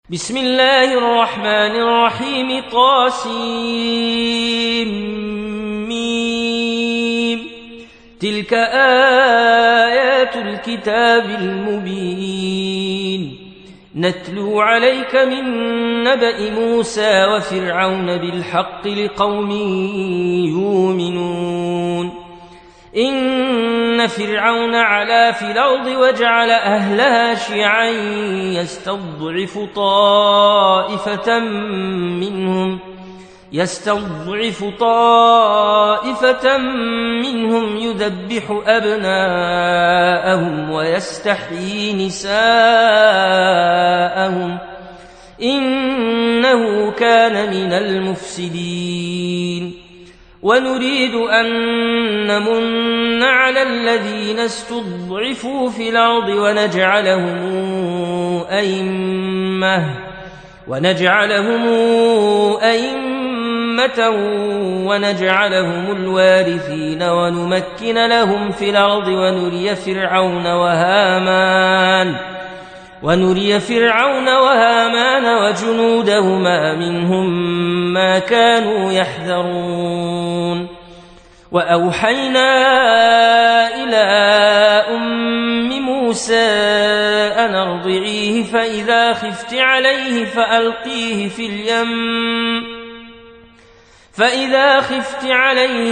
بسم الله الرحمن الرحيم طاسيم تلك آيات الكتاب المبين نتلو عليك من نبأ موسى وفرعون بالحق لقوم يؤمنون إن فرعون علا في الأرض وجعل أهلها شيعا يستضعف طائفة منهم يذبح أبناءهم ويستحيي نساءهم إنه كان من المفسدين ونريد أن نمن على الذين استضعفوا في الأرض ونجعلهم أئمة ونجعلهم الوارثين ونمكن لهم في الأرض ونري فرعون وهامان وجنودهما منهم ما كانوا يحذرون وأوحينا إلى أم موسى أن أرضعيه فإذا خفت عليه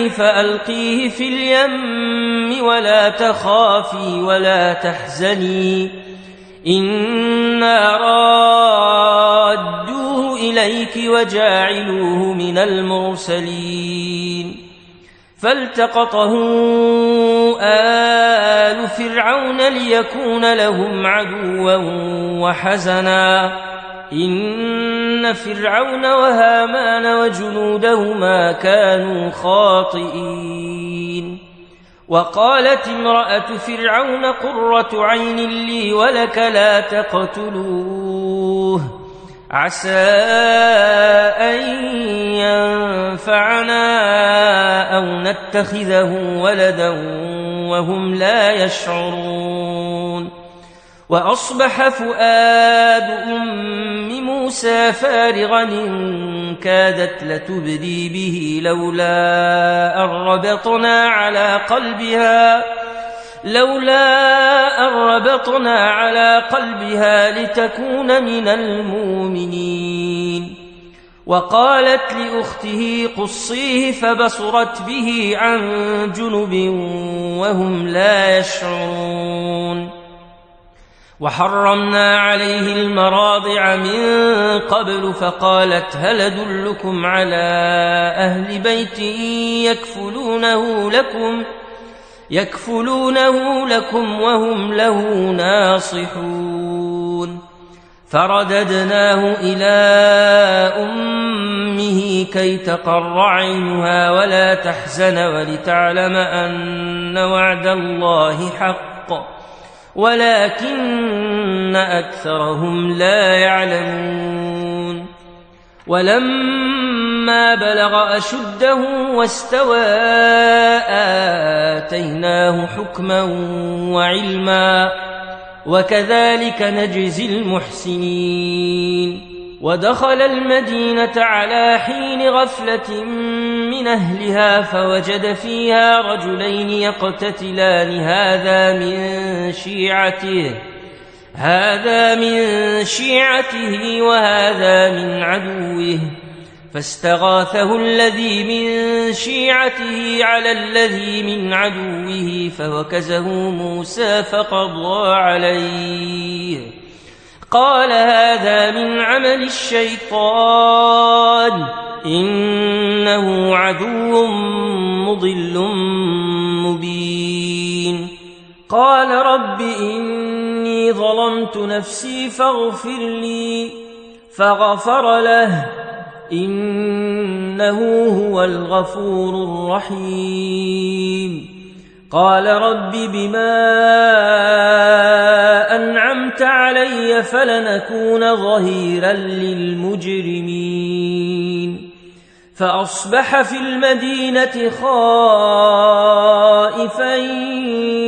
فألقيه في اليم ولا تخافي ولا تحزني إنا رادوه إليك وجاعلوه من المرسلين فالتقطه آل فرعون ليكون لهم عدوا وحزنا إن فرعون وهامان وجنودهما كانوا خاطئين وقالت امرأة فرعون قرة عين لي ولك لا تقتلوه عسى أن ينفعنا أو نتخذه ولدا وهم لا يشعرون وأصبح فؤاد أم موسى فارغا إن كادت لتبدي به لولا أن ربطنا على قلبها لتكون من المؤمنين وقالت لأخته قصيه فبصرت به عن جنب وهم لا يشعرون وحرمنا عليه المراضع من قبل فقالت هل أدلكم على أهل بيت يكفلونه لكم وهم له ناصحون فرددناه إلى أمه كي تقر عينها ولا تحزن ولتعلم أن وعد الله حق ولكن أكثرهم لا يعلمون ولما بلغ أشده واستوى آتيناه حكما وعلما وكذلك نجزي المحسنين ودخل المدينة على حين غفلة من أهلها فوجد فيها رجلين يقتتلان هذا من شيعته وهذا من عدوه فاستغاثه الذي من شيعته على الذي من عدوه فوكزه موسى فقضى عليه قال هذا من عمل الشيطان إنه عدو مضل مبين قال رب إني ظلمت نفسي فاغفر لي فغفر له إنه هو الغفور الرحيم قال رب بما أنعمت علي فلنكون ظهيرا للمجرمين فأصبح في المدينة خائفا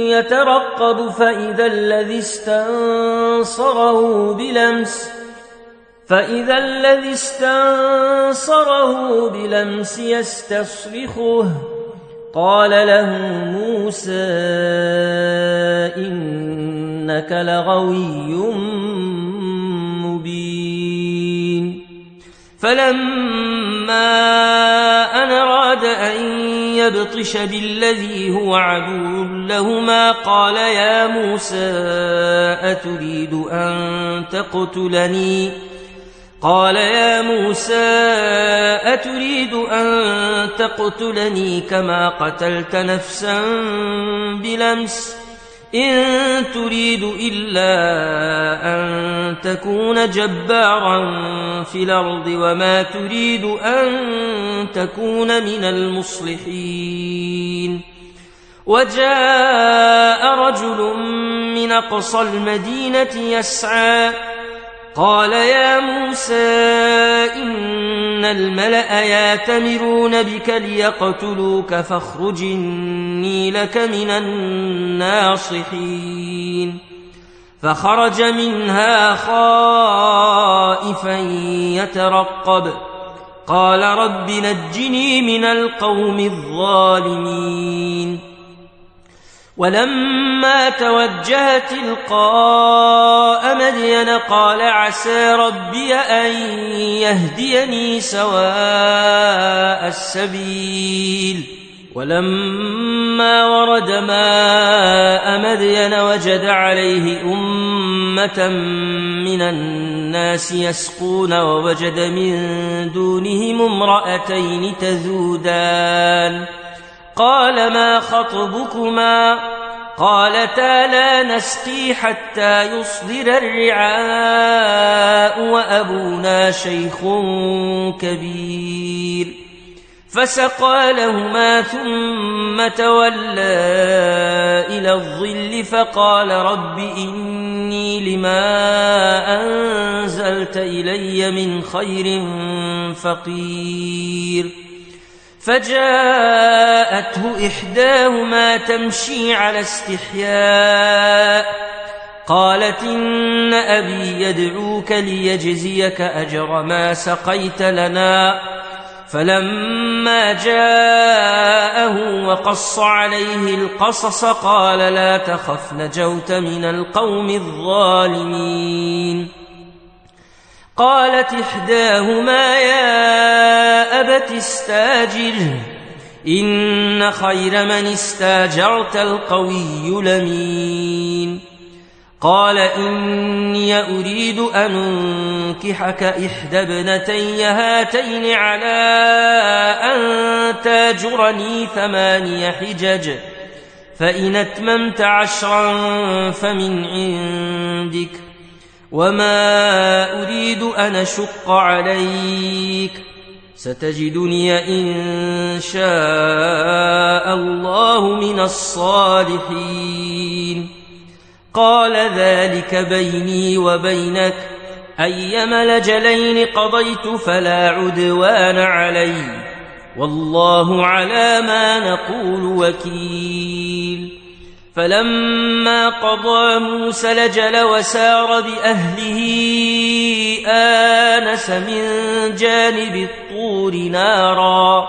يترقب فإذا الذي استنصره فإذا الذي استنصره بلمس يستصرخه قال له موسى إنك لغوي مبين فلما أن أراد أن يبطش بالذي هو عدو لهما قال يا موسى أتريد أن تقتلني كما قتلت نفسا بلمس إن تريد إلا أن تكون جبارا في الأرض وما تريد أن تكون من المصلحين وجاء رجل من أقصى المدينة يسعى قال يا موسى إن الملأ يأتمرون بك ليقتلوك فاخرج إني لك من الناصحين فخرج منها خائفا يترقب قال رب نجني من القوم الظالمين ولما توجه تلقاء مدين قال عسى ربي أن يهديني سواء السبيل ولما ورد ماء مدين وجد عليه أمة من الناس يسقون ووجد من دونهم امرأتين تذودان قال ما خطبكما قالتا لا نسقي حتى يصدر الرعاء وأبونا شيخ كبير فسقى لهما ثم تولى إلى الظل فقال رب إني لما أنزلت إلي من خير فقير فجاءته إحداهما تمشي على استحياء قالت إن أبي يدعوك ليجزيك أجر ما سقيت لنا فلما جاءه وقص عليه القصص قال لا تخف نجوت من القوم الظالمين قالت إحداهما يا أبت استاجره إن خير من استاجرت القوي الأمين قال إني أريد أن أنكحك إحدى ابنتي هاتين على أن تاجرني 8 حجج فإن أتممت 10 فمن عندك وما أريد أن أشق عليك ستجدني إن شاء الله من الصالحين قال ذلك بيني وبينك أيما الأجلين قضيت فلا عدوان علي والله على ما نقول وكيل فلما قضى موسى الأجل وسار بأهله آنس من جانب الطور نارا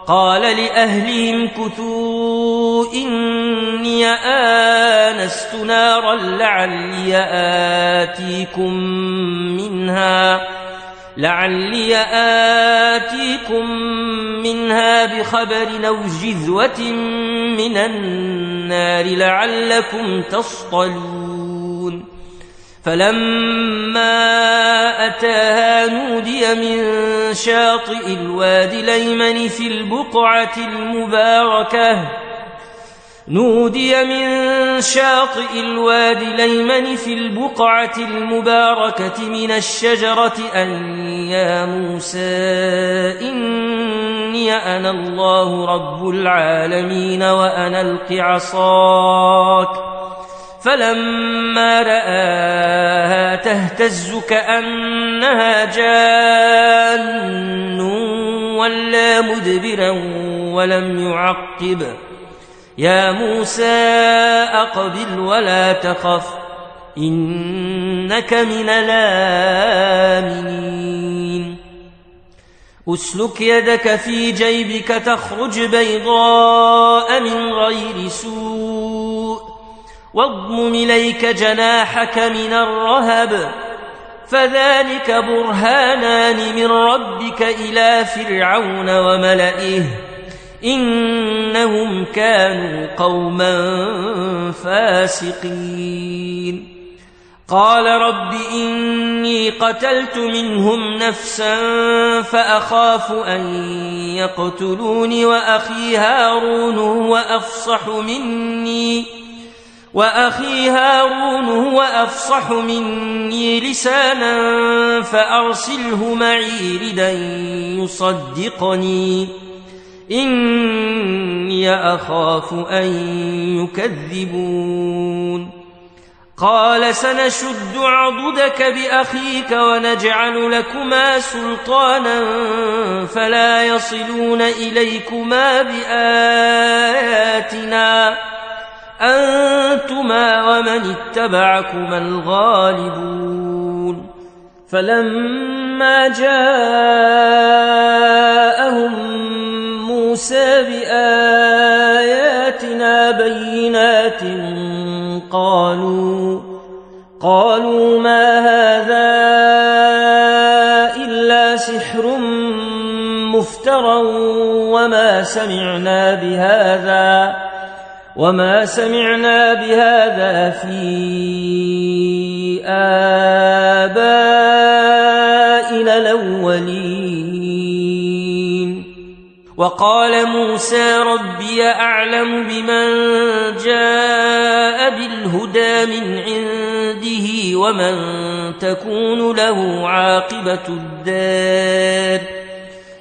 قال لأهلهم كثوا إني آنست نارا لعلي آتيكم منها بخبر أو جذوة من النار لعلكم تصطلون فلما أتاها نودي من شاطئ الوادي الأيمن في البقعة المباركة من الشجرة أن يا موسى إني أنا الله رب العالمين وأن ألق عصاك فلما رآها تهتز كأنها جان ولا مدبرا ولم يعقب يا موسى أقبل ولا تخف إنك من الآمنين أسلك يدك في جيبك تخرج بيضاء من غير سوء واضمم إليك جناحك من الرهب فذلك برهانان من ربك إلى فرعون وملئه إنهم كانوا قوما فاسقين قال رب إني قتلت منهم نفسا فأخاف أن يقتلون وأخي هارون هو أفصح مني لسانا فأرسله معي ردا يصدقني إني أخاف أن يكذبون قال سنشد عضدك بأخيك ونجعل لكما سلطانا فلا يصلون إليكما بآياتنا أنتما ومن اتبعكما الغالبون فلما جاءهم موسى بآياتنا بينات قالوا ما هذا إلا سحر مفترى وما سمعنا بهذا في آبائنا الأولين وقال موسى ربي أعلم بمن جاء بالهدى من عنده ومن تكون له عاقبة الدار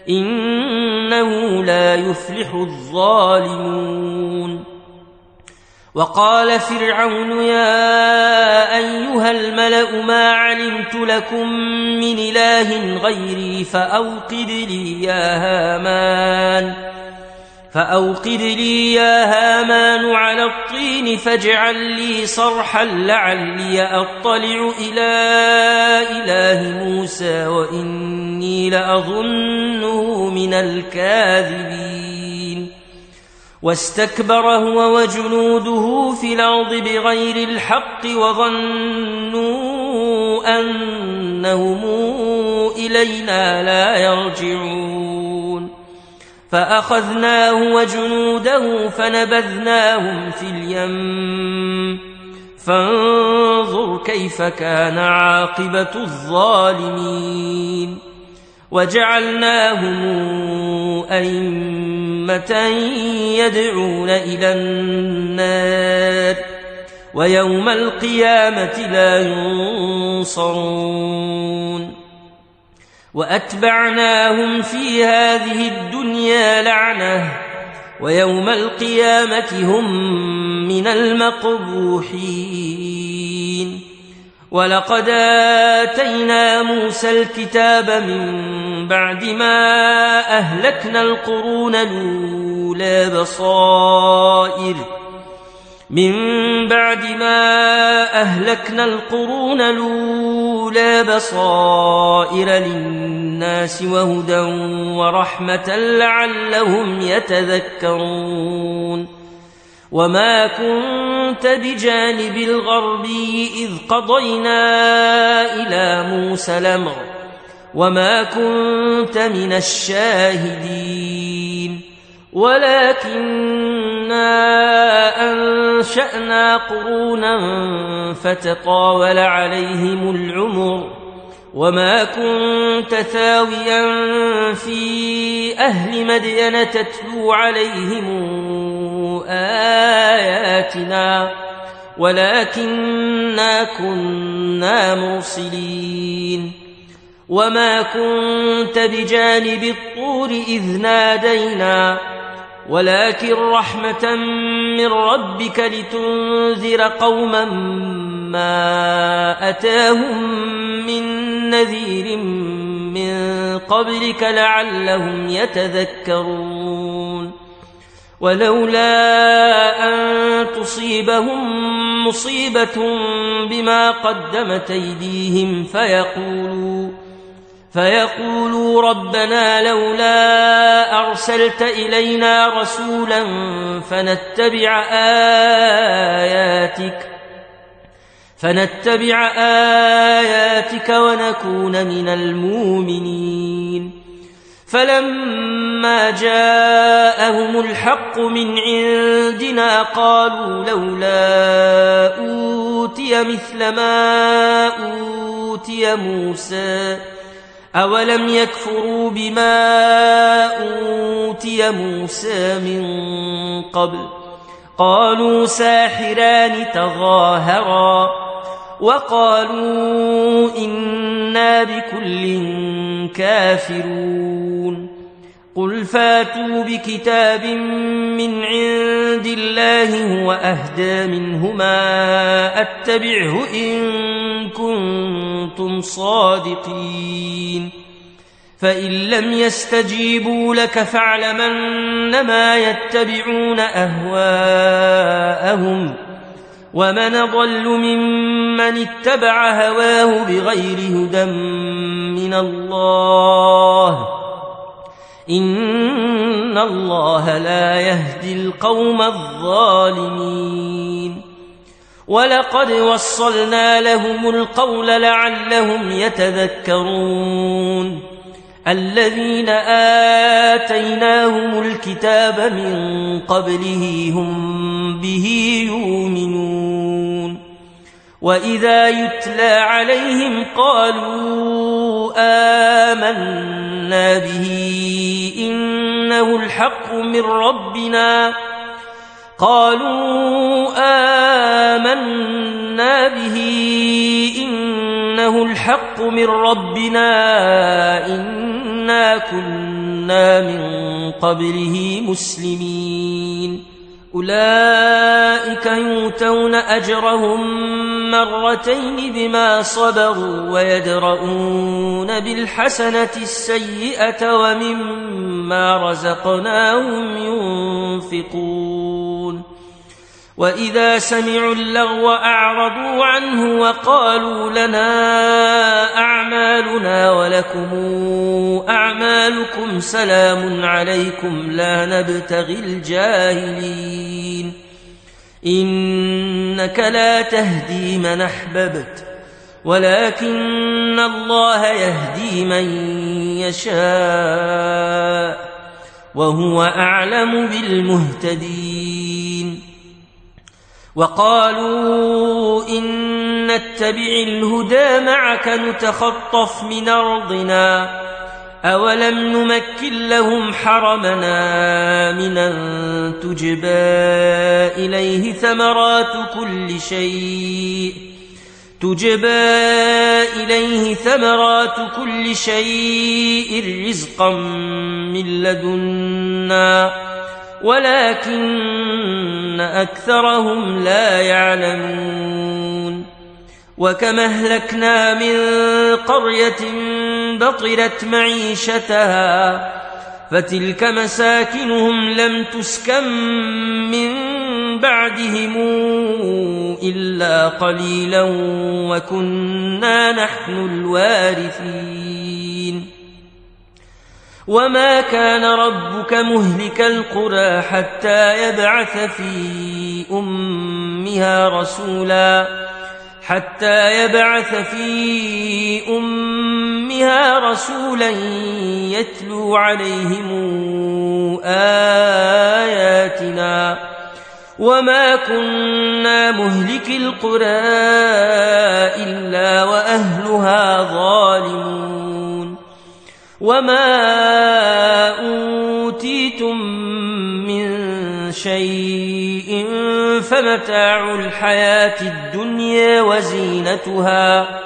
إنه لا يفلح الظالمون وقال فرعون يا أيها الملأ ما علمت لكم من إله غيري فأوقد لي يا هامان على الطين فاجعل لي صرحا لعلي أطلع إلى إله موسى وإني لأظنه من الكاذبين واستكبر هو وجنوده في الأرض بغير الحق وظنوا أنهم إلينا لا يرجعون فأخذناه وجنوده فنبذناهم في اليم فانظر كيف كان عاقبة الظالمين وجعلناهم أئمة يدعون إلى النار ويوم القيامة لا ينصرون وأتبعناهم في هذه الدنيا لعنة ويوم القيامة هم من المقبوحين ولقد آتينا موسى الكتاب من بعد ما أهلكنا القرون الأولى بصائر للناس وهدى ورحمة لعلهم يتذكرون وما كنت بجانب الغربي إذ قضينا إلى موسى الأمر وما كنت من الشاهدين ولكننا أنشأنا قرونا فتطاول عليهم العمر وما كنت ثاويا في أهل مدين تتلو عليهم آياتنا ولكننا كنا مرسلين وما كنت بجانب الطور إذ نادينا ولكن رحمة من ربك لتنذر قوما ما أتاهم من نذير من قبلك لعلهم يتذكرون ولولا أن تصيبهم مصيبة بما قدمت أيديهم فيقولوا ربنا لولا أرسلت إلينا رسولا فنتبع آياتك ونكون من المؤمنين. فلما جاءهم الحق من عندنا قالوا لولا أوتي مثل ما أوتي موسى أولم يكفروا بما أوتي موسى من قبل قالوا ساحران تظاهرا وقالوا إنا بكل كافرون. قل فاتوا بكتاب من عند الله هو أهدى منهما أتبعه إن كنتم صادقين. فإن لم يستجيبوا لك فاعلم أنما يتبعون أهواءهم ومن أضل ممن اتبع هواه بغير هدى من الله إن الله لا يهدي القوم الظالمين. ولقد وصلنا لهم القول لعلهم يتذكرون. الذين آتيناهم الكتاب من قبله هم به يؤمنون. وإذا يتلى عليهم قالوا آمنا به إنه الحق من ربنا إنا كنا من قبله مسلمين. أولئك يؤتون أجرهم مرتين بما صبروا ويدرؤون بالحسنة السيئة ومما رزقناهم ينفقون. وإذا سمعوا اللغو أعرضوا عنه وقالوا لنا أعمالنا ولكم أعمالكم سلام عليكم لا نبتغي الجاهلين. إنك لا تهدي من أحببت ولكن الله يهدي من يشاء وهو أعلم بالمهتدين. وقالوا إن نتبع الهدى معك نتخطف من أرضنا أولم نمكن لهم حرمنا آمنا تجبى إليه ثمرات كل شيء رزقا من لدنا ولكن أكثرهم لا يعلمون. وكما أهلكنا من قرية بطرت معيشتها فتلك مساكنهم لم تسكن من بعدهم إلا قليلا وكنا نحن الوارثين. وما كان ربك مهلك القرى حتى يبعث في أمها رسولا يتلو عليهم آياتنا وما كنا مهلك القرى إلا وأهلها ظالمون. وما أوتيتم من شيء فمتاع الحياة الدنيا وزينتها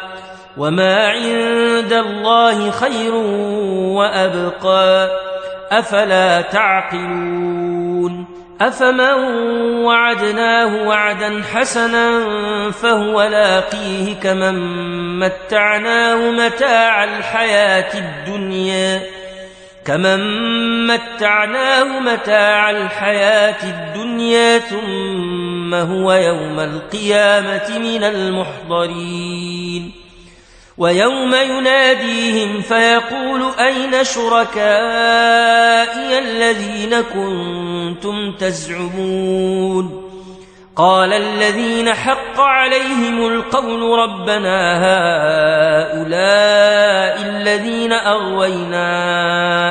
وما عند الله خير وأبقى أفلا تعقلون. أفمن وعدناه وعدا حسنا فهو لاقيه كمن متعناه متاع الحياة الدنيا ثم هو يوم القيامة من المحضرين. ويوم يناديهم فيقول أين شركائي الذين كنتم تزعمون قال الذين حق عليهم القول ربنا هؤلاء الذين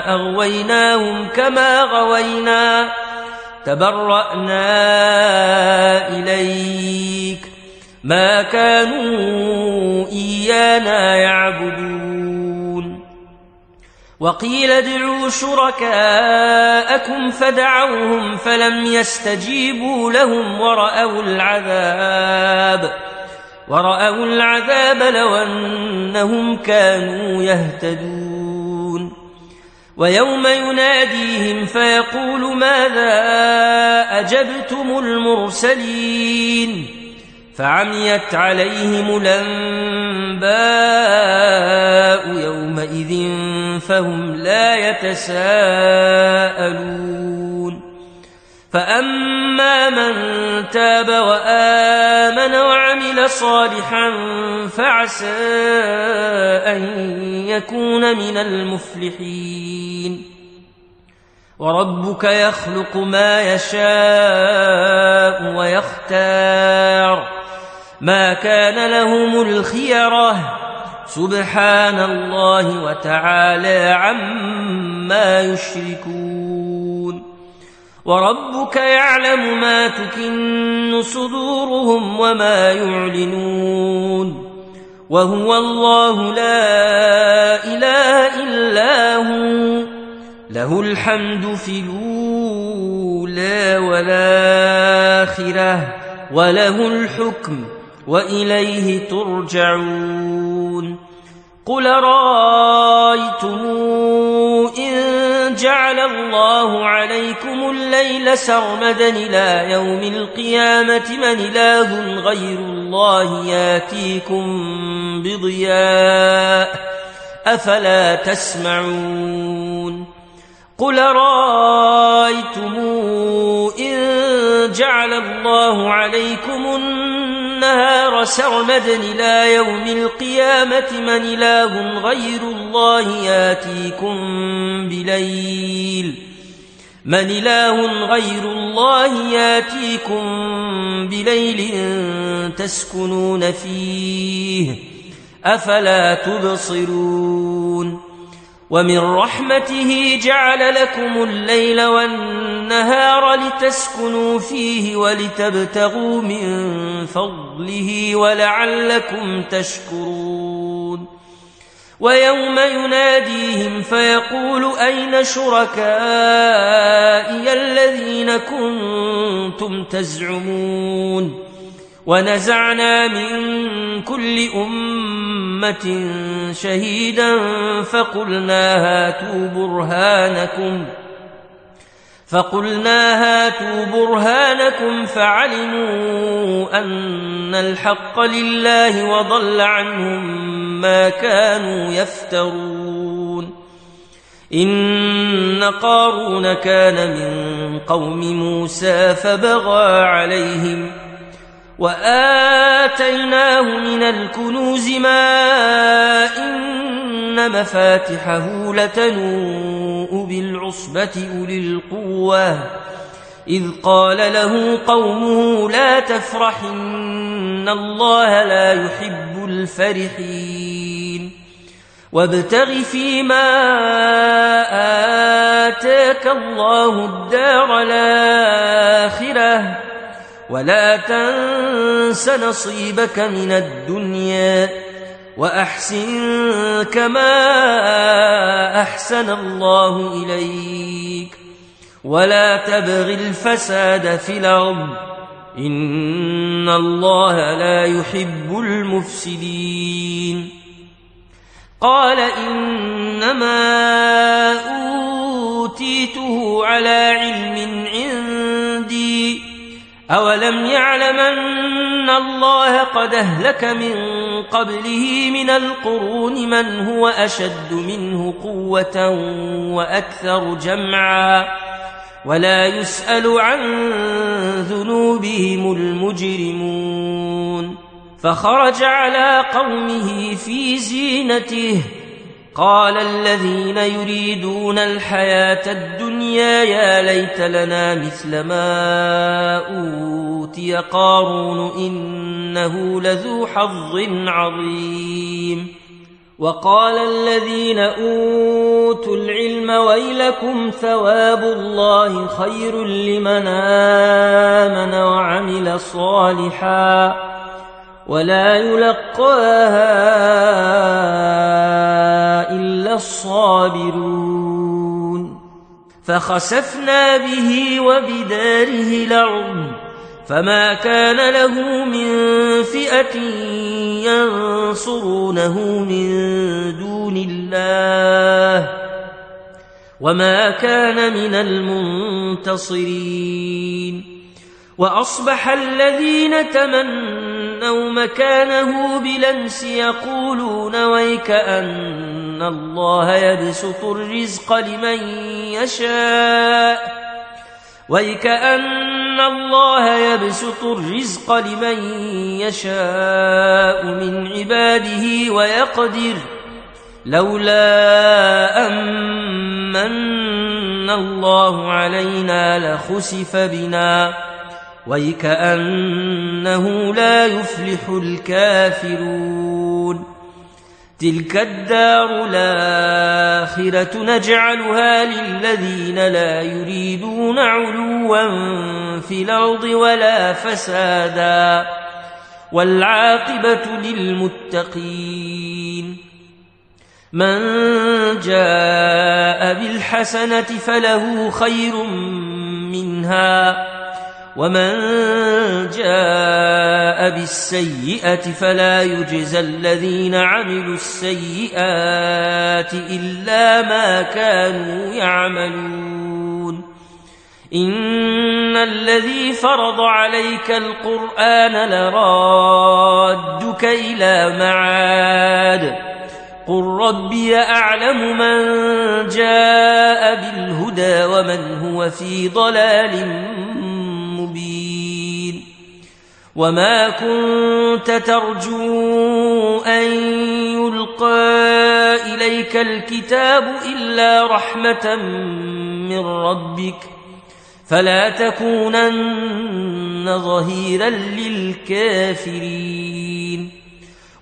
أغويناهم كما غوينا تبرأنا إليك ما كانوا إيانا يعبدون وقيل ادعوا شركاءكم فدعوهم فلم يستجيبوا لهم ورأوا العذاب لو أنهم كانوا يهتدون ويوم يناديهم فيقول ماذا أجبتم المرسلين فعميت عليهم الأنباء يومئذ فهم لا يتساءلون فأما من تاب وآمن وعمل صالحا فعسى أن يكون من المفلحين وربك يخلق ما يشاء ويختار ما كان لهم الخيرة سبحان الله وتعالى عما يشركون وربك يعلم ما تكن صدورهم وما يعلنون وهو الله لا إله إلا هو له الحمد في الأولى والآخرة وله الحكم وإليه ترجعون قل رأيتم إن جعل الله عليكم الليل سرمدا إلى يوم القيامة من إله غير الله ياتيكم بضياء أفلا تسمعون قل رأيتم إن جعل الله عليكم النهار سرمدا إلى يوم القيامة من إله غير الله ياتيكم بليل تسكنون فيه أفلا تبصرون ومن رحمته جعل لكم الليل والنهار لتسكنوا فيه ولتبتغوا من فضله ولعلكم تشكرون ويوم يناديهم فيقول أين شركائي الذين كنتم تزعمون ونزعنا من كل أمة شهيدا فقلنا هاتوا برهانكم فعلموا أن الحق لله وضل عنهم ما كانوا يفترون إن قارون كان من قوم موسى فبغى عليهم وآتيناه من الكنوز ما إن مفاتحه لتنوء بالعصبة أولي القوة إذ قال له قومه لا تفرح إن الله لا يحب الفرحين وابتغ فيما آتاك الله الدار الآخرة ولا تنس نصيبك من الدنيا وأحسن كما أحسن الله إليك ولا تبغ الفساد في الأرض إن الله لا يحب المفسدين قال إنما أوتيته على علم عندي أولم يعلم أن الله قد أهلك من قبله من القرون من هو أشد منه قوة وأكثر جمعا ولا يسأل عن ذنوبهم المجرمون فخرج على قومه في زينته قال الذين يريدون الحياة الدنيا يا ليت لنا مثل ما أوتي قارون إنه لذو حظ عظيم وقال الذين أوتوا العلم ويلكم ثواب الله خير لمن آمن وعمل صالحا ولا يلقاها إلا الصابرون فخسفنا به وبداره الأرض فما كان له من فئة ينصرونه من دون الله وما كان من المنتصرين وأصبح الذين تمنوا مكانه بلمس يقولون ويك أن الله يبسط الرزق لمن يشاء من عباده ويقدر لولا أمن الله علينا لخسف بنا ويكأنه لا يفلح الكافرون تلك الدار الآخرة نجعلها للذين لا يريدون علوا في الأرض ولا فسادا والعاقبة للمتقين من جاء بالحسنة فله خير منها ومن جاء بالسيئة فلا يجزى الذين عملوا السيئات إلا ما كانوا يعملون إن الذي فرض عليك القرآن لرادك إلى معاد قل ربي أعلم من جاء بالهدى ومن هو في ضلال مبين وما كنت ترجو أن يلقى إليك الكتاب إلا رحمة من ربك فلا تكونن ظهيرا للكافرين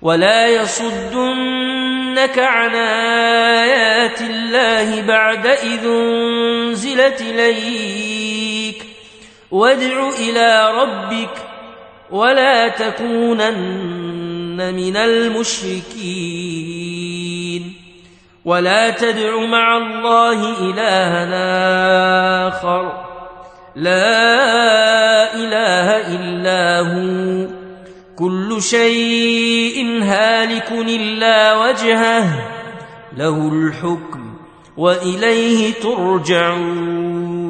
ولا يصدنك عن آيات الله بعد إذ أنزلت إليك وادع إلى ربك ولا تكونن من المشركين ولا تدع مع الله إلها آخر لا إله إلا هو كل شيء هالك إلا وجهه له الحكم وإليه ترجعون